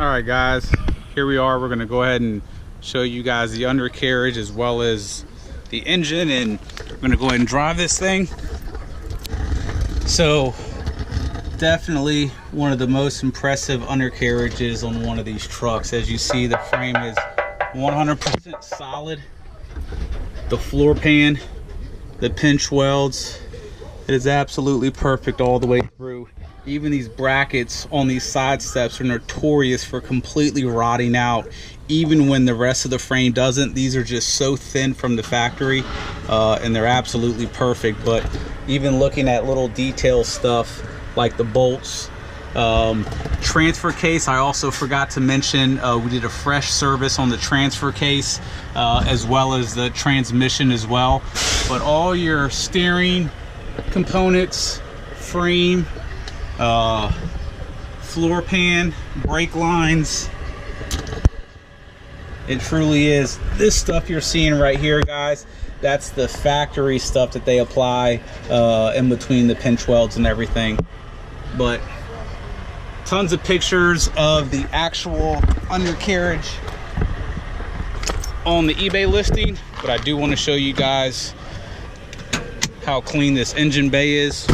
All right guys, here we are. We're going to go ahead and show you guys the undercarriage as well as the engine, and we're going to go ahead and drive this thing. So definitely one of the most impressive undercarriages on one of these trucks. As you see, the frame is 100% solid. The floor pan, the pinch welds, it is absolutely perfect all the way through. Even these brackets on these side steps are notorious for completely rotting out, even when the rest of the frame doesn't. These are just so thin from the factory, and they're absolutely perfect. But even looking at little detail stuff like the bolts, transfer case, I also forgot to mention, we did a fresh service on the transfer case, as well as the transmission as well. But all your steering components, frame, floor pan, brake lines, it truly is. This stuff you're seeing right here, guys, that's the factory stuff that they apply in between the pinch welds and everything. But tons of pictures of the actual undercarriage on the eBay listing, but I do want to show you guys how clean this engine bay is.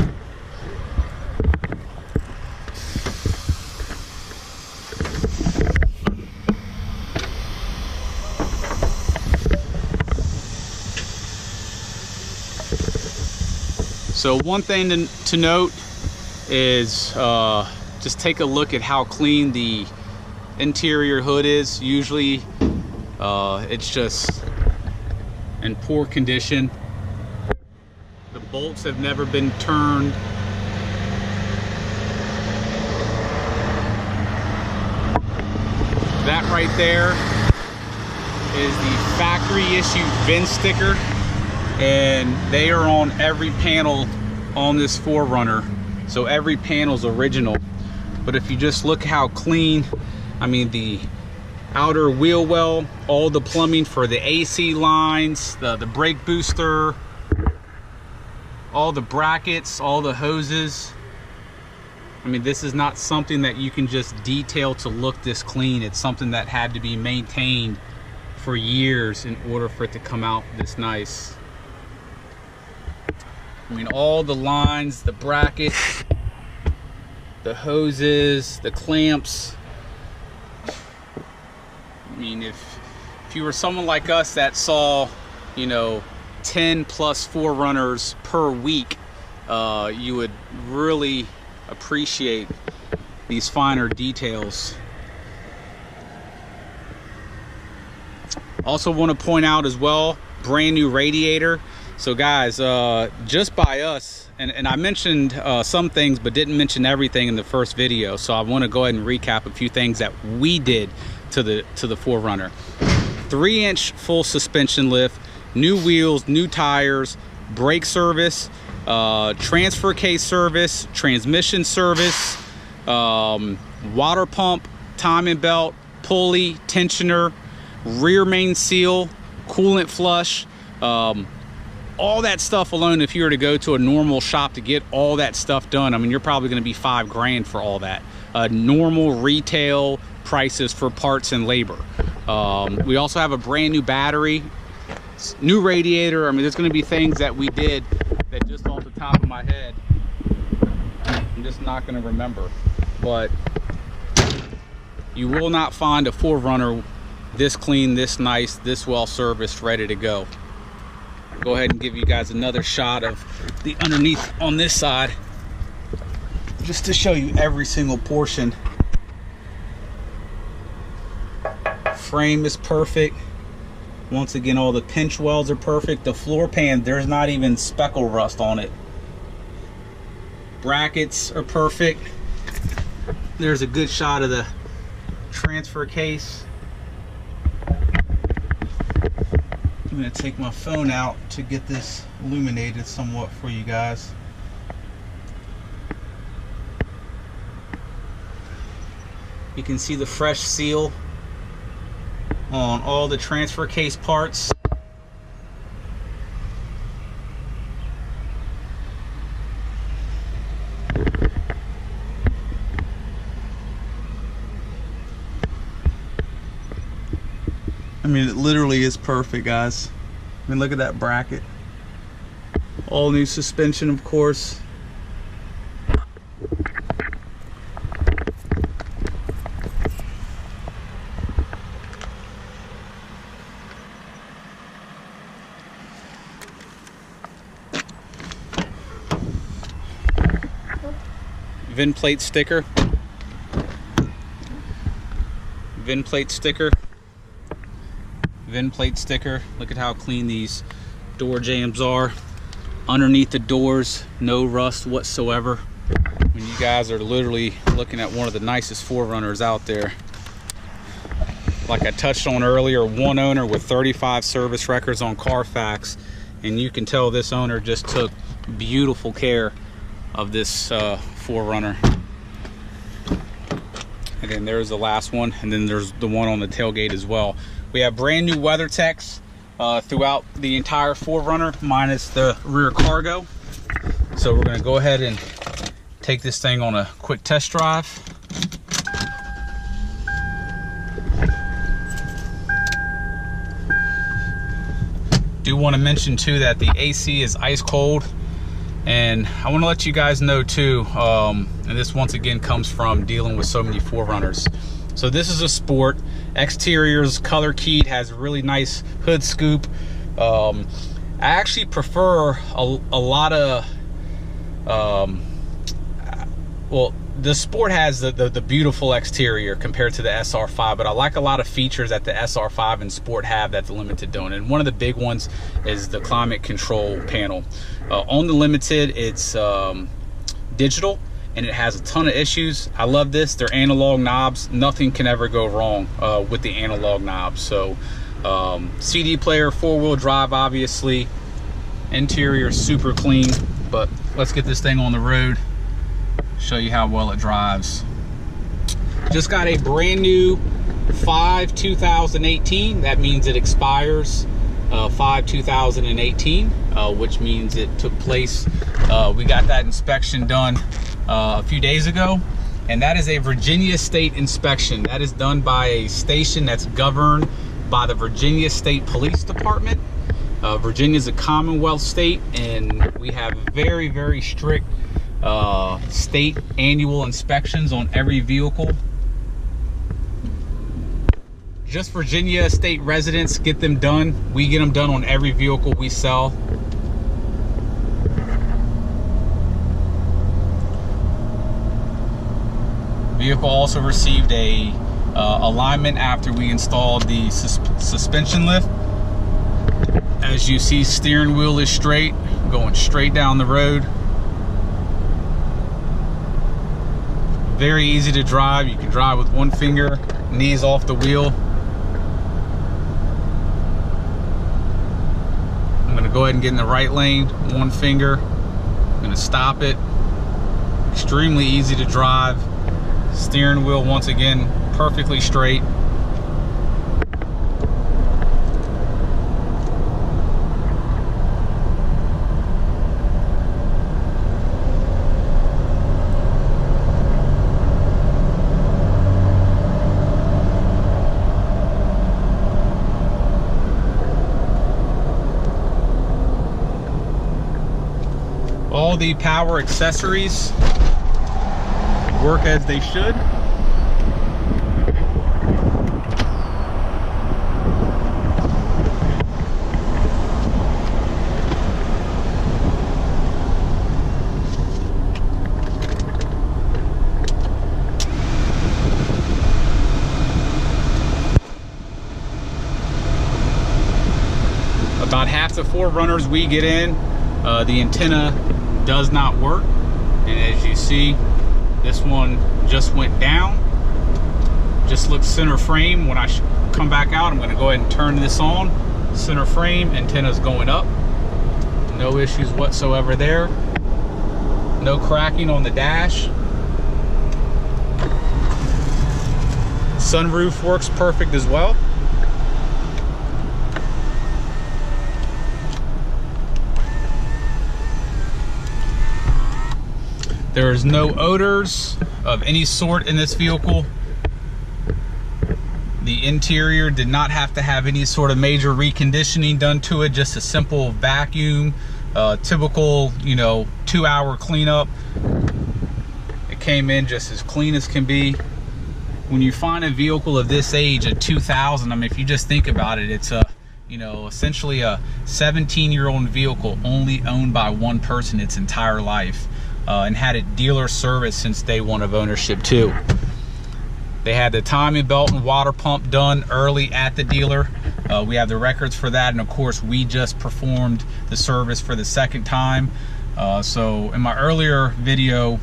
So one thing to note is just take a look at how clean the interior hood is. Usually it's just in poor condition. The bolts have never been turned. That right there is the factory issued VIN sticker, and they are on every panel on this 4Runner. So every panel's original. But if you just look how clean, I mean, the outer wheel well, all the plumbing for the AC lines, the brake booster, all the brackets, all the hoses. I mean, this is not something that you can just detail to look this clean. It's something that had to be maintained for years in order for it to come out this nice. I mean, all the lines, the brackets, the hoses, the clamps. I mean, if you were someone like us that saw, you know, 10 plus 4Runners per week, you would really appreciate these finer details. Also want to point out as well, brand new radiator. So guys, just by us, and I mentioned some things but didn't mention everything in the first video, so I want to go ahead and recap a few things that we did to the 4Runner. 3-inch full suspension lift, new wheels, new tires, brake service, transfer case service, transmission service, water pump, timing belt, pulley, tensioner, rear main seal, coolant flush. All that stuff alone, if you were to go to a normal shop to get all that stuff done, I mean, you're probably going to be $5 grand for all that. Normal retail prices for parts and labor. We also have a brand new battery, new radiator. I mean, there's going to be things that we did that just off the top of my head, I'm just not going to remember. But you will not find a 4Runner this clean, this nice, this well serviced, ready to go. Go ahead and give you guys another shot of the underneath on this side, just to show you every single portion. Frame is perfect. Once again, all the pinch welds are perfect. The floor pan, there's not even speckle rust on it. Brackets are perfect. There's a good shot of the transfer case. I'm going to take my phone out to get this illuminated somewhat for you guys. You can see the fresh seal on all the transfer case parts. mean, it literally is perfect, guys. I mean, look at that bracket. All new suspension, of course. VIN plate sticker. VIN plate sticker. VIN plate sticker. Look at how clean these door jambs are. Underneath the doors, no rust whatsoever. When you guys are literally looking at one of the nicest 4Runners out there. Like I touched on earlier, one owner with 35 service records on Carfax, and you can tell this owner just took beautiful care of this 4Runner. And then there's the last one, and then there's the one on the tailgate as well. We have brand new WeatherTechs throughout the entire 4Runner, minus the rear cargo. So we're gonna go ahead and take this thing on a quick test drive. Do want to mention too that the AC is ice cold. And I want to let you guys know too, and this once again comes from dealing with so many 4Runners. So this is a Sport. Exterior's color keyed, has a really nice hood scoop. I actually prefer a lot of, well, the Sport has the beautiful exterior compared to the SR5, but I like a lot of features that the SR5 and Sport have that the Limited don't. And one of the big ones is the climate control panel. On the Limited, it's digital, and it has a ton of issues. I love this. They're analog knobs. Nothing can ever go wrong with the analog knobs. So CD player, 4-wheel drive, obviously. Interior super clean, but let's get this thing on the road, show you how well it drives. Just got a brand new 5/2018. That means it expires 5/2018, which means it took place, we got that inspection done a few days ago, and that is a Virginia state inspection. That is done by a station that's governed by the Virginia State Police Department. Virginia is a Commonwealth state, and we have very, very strict state annual inspections on every vehicle. Just Virginia state residents get them done. We get them done on every vehicle we sell. Vehicle also received a alignment after we installed the suspension lift. As you see, steering wheel is straight, going straight down the road. Very easy to drive. You can drive with one finger, knees off the wheel. I'm gonna go ahead and get in the right lane, one finger. I'm gonna stop it. Extremely easy to drive. Steering wheel, once again, perfectly straight. All the power accessories work as they should. About half the 4Runners we get in, the antenna does not work, and as you see, this one just went down. Just looks center frame. When I come back out, I'm going to go ahead and turn this on. Center frame, antenna's going up. No issues whatsoever there. No cracking on the dash. Sunroof works perfect as well. There's no odors of any sort in this vehicle. The interior did not have to have any sort of major reconditioning done to it, just a simple vacuum, typical, you know, 2-hour cleanup. It came in just as clean as can be. When you find a vehicle of this age, a 2000, I mean, if you just think about it, it's a, you know, essentially a 17-year-old vehicle only owned by one person its entire life, and had it dealer service since day one of ownership too. They had the timing belt and water pump done early at the dealer. We have the records for that, and of course we just performed the service for the second time. So in my earlier video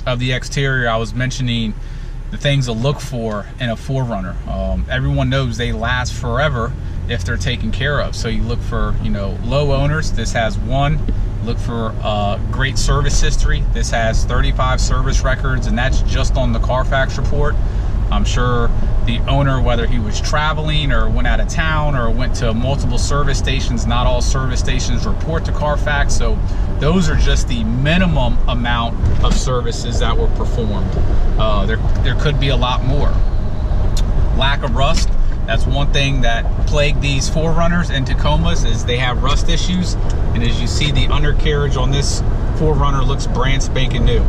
of the exterior, I was mentioning the things to look for in a 4Runner. Everyone knows they last forever if they're taken care of. So you look for, you know, low owners. This has 1. Look for great service history. This has 35 service records, and that's just on the Carfax report. I'm sure the owner, whether he was traveling or went out of town or went to multiple service stations, not all service stations report to Carfax. So those are just the minimum amount of services that were performed. There could be a lot more. Lack of rust. That's one thing that plagued these 4Runners and Tacomas, is they have rust issues. And as you see, the undercarriage on this 4Runner looks brand spanking new.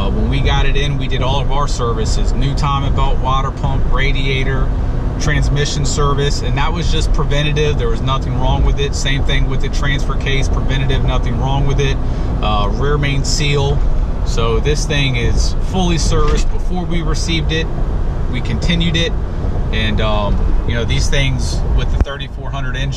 When we got it in, we did all of our services: new timing belt, water pump, radiator, transmission service, and that was just preventative. There was nothing wrong with it. Same thing with the transfer case, preventative, nothing wrong with it. Rear main seal. So this thing is fully serviced. Before we received it, we continued it, and you know, these things with the 3400 engine,